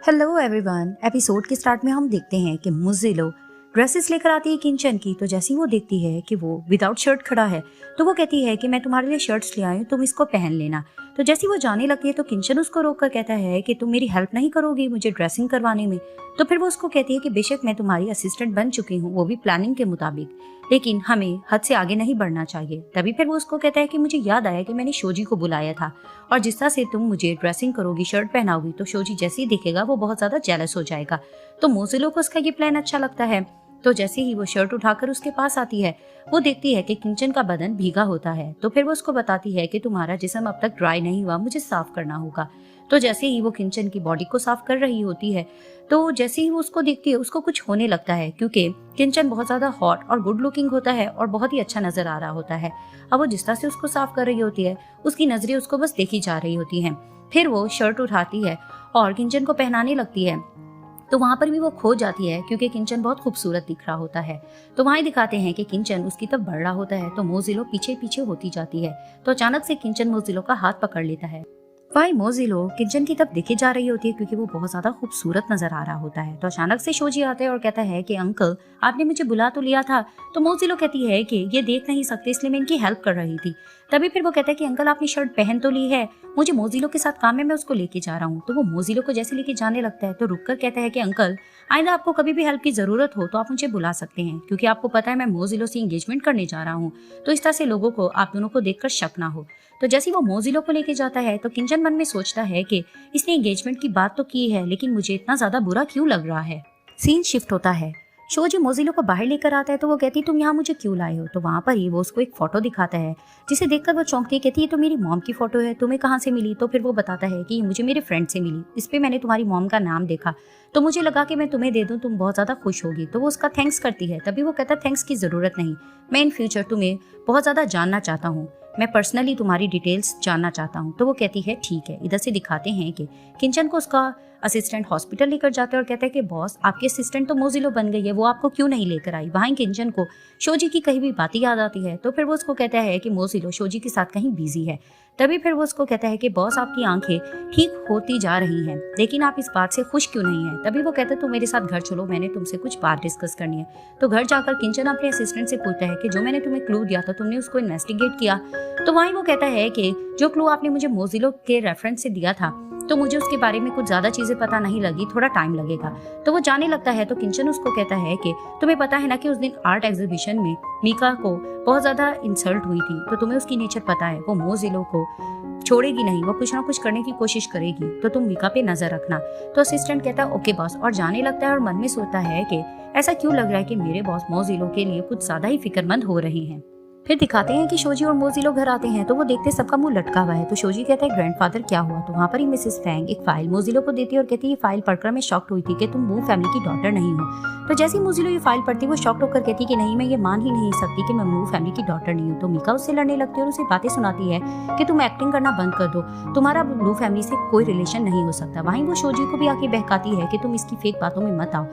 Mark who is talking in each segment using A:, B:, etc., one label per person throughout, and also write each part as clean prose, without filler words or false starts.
A: Hello everyone. Episode के start में हम देखते हैं कि मोज़िलो ड्रेसेस लेकर आती है किंचन की। तो जैसे ही वो देखती है कि वो विदाउट शर्ट खड़ा है तो वो कहती है कि मैं तुम्हारे लिए शर्ट्स ले आई हूँ, तुम इसको पहन लेना। तो जैसे ही वो जाने लगती है तो किंचन उसको रोक कर कहता है कि तुम मेरी हेल्प नहीं करोगी मुझे ड्रेसिंग करवाने में। तो फिर वो उसको कहती है कि बेशक मैं तुम्हारी असिस्टेंट बन चुकी हूँ, वो भी प्लानिंग के मुताबिक, लेकिन हमें हद से आगे नहीं बढ़ना चाहिए। तभी फिर वो उसको कहता है कि मुझे याद आया कि मैंने शोजी को बुलाया था और जिस तरह से तुम मुझे ड्रेसिंग करोगी, शर्ट पहनाओगी, तो शोजी जैसे ही दिखेगा वो बहुत ज्यादा जेलस हो जाएगा। तो मोज़िलो को उसका ये प्लान अच्छा लगता है। तो जैसे ही वो शर्ट उठाकर उसके पास आती है वो देखती है कि किंचन का बदन भीगा होता है। तो फिर वो उसको बताती है कि तुम्हारा जिस्म अब तक ड्राई नहीं हुआ, मुझे साफ करना होगा। तो जैसे ही वो किंचन की बॉडी को साफ कर रही होती है तो जैसे ही वो उसको देखती है उसको कुछ होने लगता है, क्योंकि किंचन बहुत ज्यादा हॉट और गुड लुकिंग होता है और बहुत ही अच्छा नजर आ रहा होता है। अब वो जिस तरह से उसको साफ कर रही होती है उसकी नजरें उसको बस देखी जा रही होती हैं। फिर वो शर्ट उठाती है और किंचन को पहनाने लगती है। तो वहां पर भी वो खो जाती है क्योंकि किंचन बहुत खूबसूरत दिख रहा होता है। तो वहां दिखाते हैं कि किंचन उसकी तरफ बढ़ रहा होता है तो मोज़िलो पीछे पीछे होती जाती है। तो अचानक से किंचन मोज़िलो का हाथ पकड़ लेता है। वही मोज़िलो किंचन की तरफ देखे जा रही होती है क्योंकि वो बहुत ज्यादा खूबसूरत नजर आ रहा होता है। तो अचानक से शोजी आता है और कहता है कि अंकल आपने मुझे बुला तो लिया था। तो मोज़िलो कहती है कि ये देख नहीं सकते इसलिए मैं इनकी हेल्प कर रही थी। तभी फिर वो कहता है कि अंकल आपने शर्ट पहन तो ली है, मुझे मोज़िलो के साथ काम है, मैं उसको लेके जा रहा हूँ। तो वो मोज़िलो को जैसे लेके जाने लगता है तो रुककर कहता है कि अंकल आइंदा आपको कभी भी हेल्प की जरूरत हो तो आप मुझे बुला सकते हैं, क्योंकि आपको पता है मैं मोज़िलो से एंगेजमेंट करने जा रहा हूँ। तो इस तरह से लोगों को आप दोनों को देखकर शक ना हो। तो जैसे वो मोज़िलो को लेके जाता है तो किंचन मन में सोचता है कि इसने एंगेजमेंट की बात तो की है लेकिन मुझे इतना ज्यादा बुरा क्यों लग रहा है। सीन शिफ्ट होता है। शोजी मोज़िलो को बाहर लेकर आता है तो वो कहती तुम यहाँ मुझे क्यों लाए हो। तो वहां पर ही वो उसको एक फोटो दिखाता है जिसे देखकर वो चौंकती है, कहती है ये तो मेरी मॉम की फोटो है, तुम्हें कहाँ से मिली। तो फिर वो बताता है कि ये मुझे मेरे फ्रेंड से मिली, इस पे मैंने तुम्हारी मॉम का नाम देखा तो मुझे लगा कि मैं तुम्हें दे दूं, तुम बहुत ज्यादा खुश होगी। तो वो उसका थैंक्स करती है। तभी वो कहता थैंक्स की जरूरत नहीं, मैं इन फ्यूचर तुम्हें बहुत ज्यादा जानना चाहता हूँ, मैं पर्सनली तुम्हारी डिटेल्स जानना चाहता हूँ। तो वो कहती है ठीक है। इधर से दिखाते हैं कि किंचन को उसका असिस्टेंट हॉस्पिटल लेकर जाता है और कहता है कि बॉस आपकी असिस्टेंट तो मोज़िलो बन गई है, वो आपको क्यों नहीं लेकर आई। वहीं किंचन को शोजी की कहीं भी बातें याद आती है तो फिर वो उसको कहता है कि मोज़िलो शोजी के साथ कहीं बिजी है। तभी फिर वो उसको कहता है कि बॉस आपकी आंखें ठीक होती जा रही हैं लेकिन आप इस बात से खुश क्यों नहीं हैं। तभी वो कहता है तुम मेरे साथ घर चलो, मैंने तुमसे कुछ बात डिस्कस करनी है। तो घर जाकर किंचन अपने असिस्टेंट से पूछता है कि जो मैंने तुम्हें क्लू दिया था तुमने उसको इन्वेस्टिगेट किया। तो वहीं वो कहता है कि जो क्लू आपने मुझे मोज़िलो के रेफरेंस से दिया था तो मुझे उसके बारे में कुछ ज्यादा चीजें पता नहीं लगी, थोड़ा टाइम लगेगा। तो वो जाने लगता है तो किंचन उसको कहता है कि तुम्हें पता है ना कि उस दिन आर्ट एग्जीबिशन में मीका को बहुत ज्यादा इंसल्ट हुई थी, तो तुम्हें उसकी नेचर पता है, वो मोज़िलो को छोड़ेगी नहीं, वो कुछ ना कुछ करने की कोशिश करेगी, तो तुम मीका पे नजर रखना। तो असिस्टेंट कहता है ओके बॉस और जाने लगता है और मन में सोचता है कि ऐसा क्यों लग रहा है कि मेरे बॉस मोज़िलो के लिए कुछ ज्यादा ही फिक्रमंद हो रहे हैं। फिर दिखाते हैं कि शोजी और मोज़िलो घर आते हैं तो वो देखते सबका मुंह लटका हुआ है। तो शोजी कहता है ग्रैंडफादर क्या हुआ। तो वहाँ पर ही मिसेस फैंग एक फाइल मोज़िलो को देती है और कहती है ये फाइल पढ़कर मैं शॉक्ड हुई थी कि तुम वू फैमिली की डॉटर नहीं हो। तो जैसे ही मोज़िलो ये फाइल पढ़ती है वो शॉक्ड होकर कहती है कि नहीं मैं ये मान ही नहीं सकती कि मैं वू फैमिली की डॉटर नहीं हूँ। तो मीका उससे लड़ने लगती है और उसे बातें सुनाती है कि तुम एक्टिंग करना बंद कर दो, तुम्हारा वू फैमिली से कोई रिलेशन नहीं हो सकता। वहीं वो शोजी को भी आके बहकाती है कि तुम इसकी फेक बातों में मत आओ।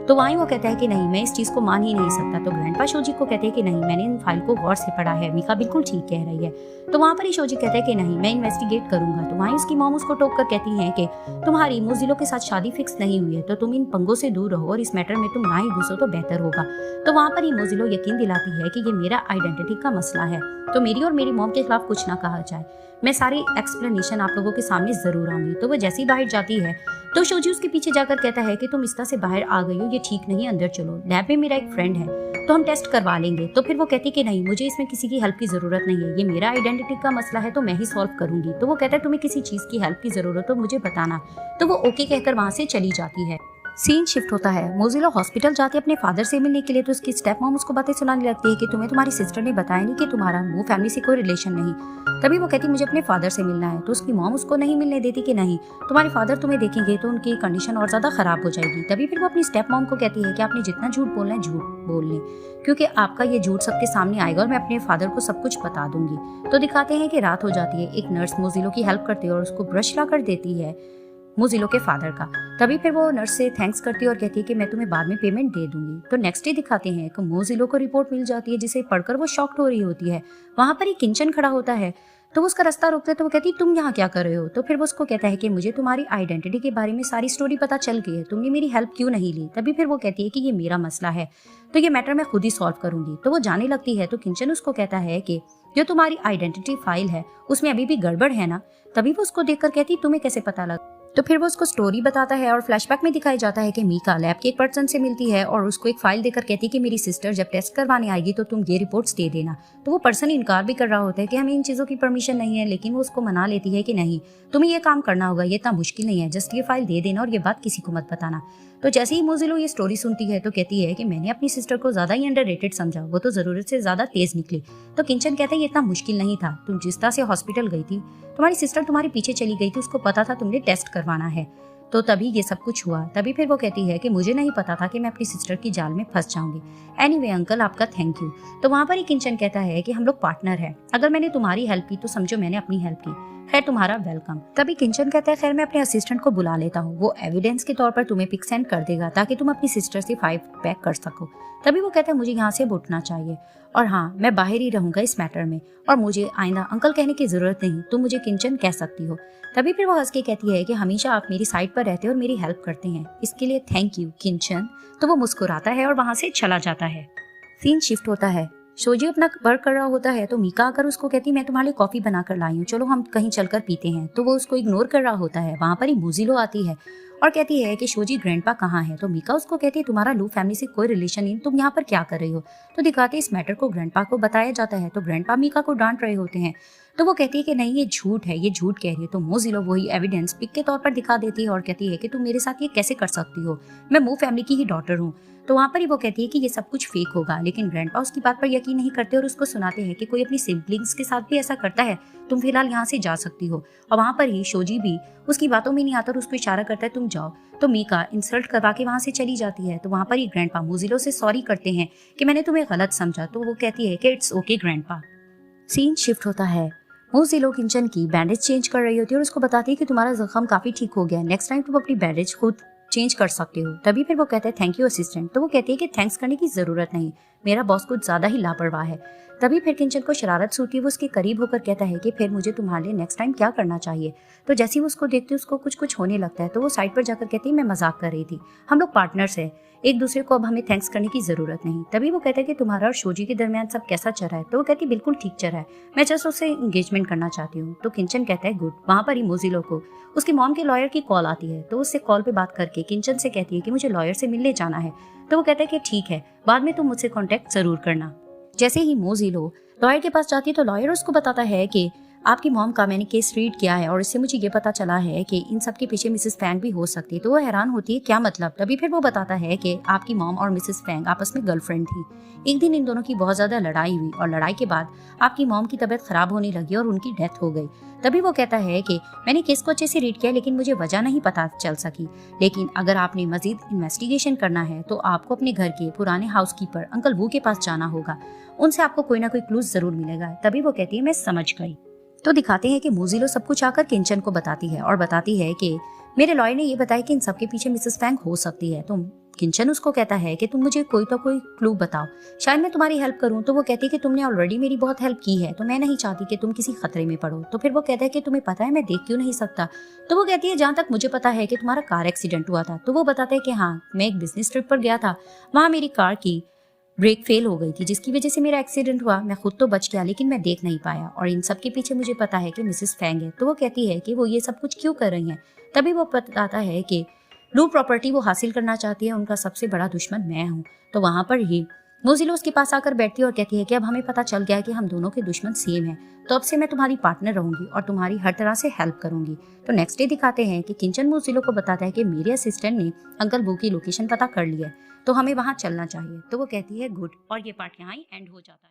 A: तो वहीं वो कहता है कि नहीं मैं इस चीज को मान ही नहीं सकता। तो ग्रैंडपा शोजी को कहते हैं कि नहीं मैंने इन फाइल को गौर से पढ़ा है, मीका बिल्कुल ठीक कह रही है। तो वहां पर ही शोजी कहता है कि नहीं मैं इन्वेस्टिगेट करूंगा। तो वहीं उसकी मॉम उसको टोक कर कहती है कि तुम्हारी मोज़िलो के साथ शादी फिक्स नहीं हुई है तो तुम इन पंगों से दूर रहो और इस मैटर में तुम ना ही घुसो तो बेहतर होगा। तो वहां पर ही मोज़िलो यकीन दिलाती है कि ये मेरा आइडेंटिटी का मसला है तो मेरी और मेरी मॉम के खिलाफ कुछ ना कहा जाए, मैं सारी एक्सप्लेनेशन आप लोगों के सामने जरूर आऊंगी। तो वो जैसे ही बाहर जाती है तो शोजी उसके पीछे जाकर कहता है कि तुम इस तरह से बाहर आ गई हो ये ठीक नहीं, अंदर चलो, लैब में मेरा एक फ्रेंड है तो हम टेस्ट करवा लेंगे। तो फिर वो कहती कि नहीं मुझे इसमें किसी की हेल्प की जरूरत नहीं है, ये मेरा आइडेंटिटी का मसला है तो मैं ही सॉल्व करूंगी। तो वो कहता है तुम्हें किसी चीज की हेल्प की जरूरत हो मुझे बताना। तो वो ओके कहकर वहां से चली जाती है। सीन शिफ्ट होता है। मोज़िलो हॉस्पिटल जाती है अपने फादर से मिलने के लिए तो उसकी स्टेप मॉम उसको बातें सुनाने लगती है कि तुम्हें तुम्हारी सिस्टर ने बताया नहीं कि तुम्हारा वो फैमिली से कोई रिलेशन नहीं। तभी वो कहती मुझे अपने फादर से मिलना है। तो उसकी मॉम उसको नहीं मिलने देती कि नहीं तुम्हारे फादर तुम्हें देखेंगे तो उनकी कंडीशन और ज्यादा खराब हो जाएगी। तभी फिर वो अपनी स्टेप मॉम को कहती है कि आपने जितना झूठ बोलना है झूठ बोल लें, क्योंकि आपका ये झूठ सबके सामने आएगा और मैं अपने फादर को सब कुछ बता दूंगी। तो दिखाते हैं कि रात हो जाती है, एक नर्स मोज़िलो की हेल्प करती है और उसको ब्रश ला कर देती है मोज़िलो के फादर का। तभी फिर वो नर्स से थैंक्स करती है और कहती है कि मैं तुम्हें बाद में पेमेंट दे दूंगी। तो नेक्स्ट डे दिखाते हैं कि मोज़िलो को रिपोर्ट मिल जाती है जिसे पढ़कर वो शॉक्ड हो रही होती है। वहां पर ही किंचन खड़ा होता है तो वो उसका रास्ता रोकते तो वो कहती तुम यहाँ क्या कर रहे हो। तो फिर वो उसको कहता है कि मुझे तुम्हारी आइडेंटिटी के बारे में सारी स्टोरी पता चल गई है, तुमने मेरी हेल्प क्यों नहीं ली। तभी फिर वो कहती है कि ये मेरा मसला है, तो ये मैटर मैं खुद ही सॉल्व करूंगी। तो वो जाने लगती है तो किंचन उसको कहता है कि जो तुम्हारी आइडेंटिटी फाइल है उसमें अभी भी गड़बड़ है ना। तभी वो उसको देखकर कहती तुम्हें कैसे पता लगा। तो फिर वो उसको स्टोरी बताता है और फ्लैशबैक में दिखाया जाता है कि मीका लैब के एक पर्सन से मिलती है और उसको एक फाइल देकर कहती है कि मेरी सिस्टर जब टेस्ट करवाने आएगी तो तुम ये रिपोर्ट्स दे देना। तो वो पर्सन इनकार भी कर रहा होता है कि हमें इन चीज़ों की परमिशन नहीं है, लेकिन वो उसको मना लेती है कि नहीं तुम्हें ये काम करना होगा, ये इतना मुश्किल नहीं है, जस्ट ये फाइल दे देना और ये बात किसी को मत बताना। तो जैसे ही मोजिलो ये स्टोरी सुनती है तो कहती है कि मैंने अपनी सिस्टर को ज्यादा ही अंडररेटेड समझा, वो तो जरूरत से ज्यादा तेज निकली। तो किंचन कहता है ये इतना मुश्किल नहीं था, तुम जिस तरह से हॉस्पिटल गई थी, तुम्हारी सिस्टर तुम्हारे पीछे चली गई थी, उसको पता था तुमने टेस्ट करवाना है, तो तभी ये सब कुछ हुआ। तभी फिर वो कहती है कि मुझे नहीं पता था कि मैं अपनी सिस्टर की जाल में फंस जाऊंगी। एनीवे अंकल आपका थैंक यू। तो वहां पर ही किंचन कहता है कि हम लोग पार्टनर हैं, अगर मैंने तुम्हारी हेल्प की तो समझो मैंने अपनी हेल्प की, खैर तुम्हारा वेलकम। तभी किंचन कहता है खैर मैं अपने असिस्टेंट को बुला लेता हूँ, वो एविडेंस के तौर पर तुम्हें पिक सेंड कर देगा ताकि तुम अपनी सिस्टर से 5 पैक कर सको। तभी वो कहता है मुझे यहाँ से उठना चाहिए और हाँ मैं बाहर ही रहूंगा इस मैटर में और मुझे आइंदा अंकल कहने की जरूरत नहीं, तुम मुझे किंचन कह सकती हो। तभी फिर वो हंस के कहती है कि हमेशा आप मेरी साइड पर रहते हो और मेरी हेल्प करते हैं, इसके लिए थैंक यू किंचन। तो वो मुस्कुराता है और वहां से चला जाता है। सीन शिफ्ट होता है, शोजी अपना वर्क कर रहा होता है तो मीका आकर उसको कहती मैं तुम्हारे लिए कॉफी बनाकर लाई हूँ, चलो हम कहीं चलकर पीते हैं। तो वो उसको इग्नोर कर रहा होता है। वहां पर ही मोजिलो आती है और कहती है कि शोजी ग्रैंडपा कहाँ है। तो मीका उसको कहती है तुम्हारा लू फैमिली से कोई रिलेशन नहीं, तुम यहाँ पर क्या कर रही हो। तो दिखाते इस मैटर को ग्रैंडपा को बताया जाता है। तो ग्रैंडपा मीका को डांट रहे होते हैं। तो वो कहती है कि नहीं ये झूठ है, ये झूठ कह रही है। तो मोजिलो वही एविडेंस पिक के तौर पर दिखा देती है और कहती है कि तुम मेरे साथ ये कैसे कर सकती हो, मैं मू फैमिली की ही डॉटर हूँ। तो वहां पर ही वो कहती है कि ये सब कुछ फेक होगा, लेकिन ग्रैंडपा उसकी बात पर यकीन नहीं करते और उसको सुनाते हैं कि कोई अपनी सिबलिंग्स के साथ भी ऐसा करता है, तुम फिलहाल यहाँ से जा सकती हो। और वहां पर ही शोजी भी उसकी बातों में नहीं आता और उसको इशारा करता है तुम जाओ। तो मीका इंसल्ट करवा के वहां से चली जाती है। तो वहां पर ही ग्रैंडपा मोजिलो से सॉरी करते हैं कि मैंने तुम्हें गलत समझा। तो वो कहती है कि it's okay grandpa. Scene shift होता है, मोजिलो किंचन की बैंडेज चेंज कर रही होती है और उसको बताती है कि तुम्हारा जख्म काफी ठीक हो गया, नेक्स्ट टाइम तुम अपनी बैंडेज खुद चेंज कर सकते हो। तभी फिर वो कहते हैं थैंक यू असिस्टेंट। तो वो कहती है कि थैंक्स करने की जरूरत नहीं, मेरा बॉस कुछ ज्यादा ही लापरवाह है। तभी फिर किंचन को शरारत सूती है, वो उसके करीब होकर कहता है कि फिर मुझे तुम्हारे लिए नेक्स्ट टाइम क्या करना चाहिए। तो जैसे ही वो उसको देखती है उसको कुछ कुछ होने लगता है। तो वो साइड पर जाकर कहती है मैं मजाक कर रही थी, हम लोग पार्टनर्स हैं, एक दूसरे को अब हमें थैंक्स करने की जरूरत नहीं। तभी वो कहता है कि तुम्हारा और शोजी के दरमियान सब कैसा चल रहा है। तो वो कहती है बिल्कुल ठीक चल रहा है, मैं जस्ट उससे एंगेजमेंट करना चाहती हूँ। तो किंचन कहता है गुड। वहां पर ही मोजिलो को उसकी मॉम के लॉयर की कॉल आती है। तो उससे कॉल पे बात करके किंचन से कहती है कि मुझे लॉयर से मिलने जाना है। तो वो कहता है कि ठीक है, बाद में तुम मुझसे कॉन्टेक्ट जरूर करना। जैसे ही मोजिलो लॉयर के पास जाती है तो लॉयर उसको बताता है कि आपकी मॉम का मैंने केस रीड किया है और इससे मुझे ये पता चला है कि इन सब के पीछे मिसेस फैंग भी हो सकती है। तो वो हैरान होती है क्या मतलब। तभी फिर वो बताता है कि आपकी मॉम और मिसेस फैंग आपस में गर्लफ्रेंड थी। एक दिन इन दोनों की बहुत ज्यादा लड़ाई हुई और लड़ाई के बाद आपकी मॉम की तबीयत खराब होने लगी और उनकी डेथ हो गई। तभी वो कहता है कि मैंने केस को अच्छे से रीड किया लेकिन मुझे वजह नहीं पता चल सकी, लेकिन अगर आपने मजीद इन्वेस्टिगेशन करना है तो आपको अपने घर के पुराने हाउसकीपर अंकल वू के पास जाना होगा, उनसे आपको कोई ना कोई क्लूज जरूर मिलेगा। तभी वो कहती है मैं समझ गई। तो दिखाते हैं कि मोजिलो सब कुछ आकर किंचन को बताती है और बताती है कि मेरे लॉयर ने ये बताया कि इन सब के पीछे मिसेस फैंग हो सकती है। तो किंचन उसको कहता है कि तुम मुझे कोई क्लू बताओ, शायद मैं तुम्हारी हेल्प करूं। तो वो कहती है कि तुमने ऑलरेडी मेरी बहुत हेल्प की है, तो मैं नहीं चाहती कि तुम किसी खतरे में पड़ो। तो फिर वो कहता है कि तुम्हें पता है मैं देख क्यों नहीं सकता। तो वो कहती है जहां तक मुझे पता है कि तुम्हारा कार एक्सीडेंट हुआ था। तो वो बताता है कि हाँ मैं एक बिजनेस ट्रिप पर गया था, वहां मेरी कार की ब्रेक फेल हो गई थी जिसकी वजह से मेरा एक्सीडेंट हुआ। मैं खुद तो बच गया लेकिन मैं देख नहीं पाया और इन सब के पीछे मुझे पता है कि मिसेस फैंग है। तो वो कहती है कि वो ये सब कुछ क्यों कर रही हैं। तभी वो बताता है कि लू प्रॉपर्टी वो हासिल करना चाहती है, उनका सबसे बड़ा दुश्मन मैं हूँ। तो वहां पर ही मोजिलो उसके पास आकर बैठती है और कहती है कि अब हमें पता चल गया है कि हम दोनों के दुश्मन सेम हैं, तो अब से मैं तुम्हारी पार्टनर रहूंगी और तुम्हारी हर तरह से हेल्प करूंगी। तो नेक्स्ट डे दिखाते हैं कि किंचन मोजिलो को बताता है कि मेरे असिस्टेंट ने अंकल वू की लोकेशन पता कर ली है, तो हमें वहां चलना चाहिए। तो वो कहती है गुड, और ये पार्ट यहाँ ही एंड हो जाता है।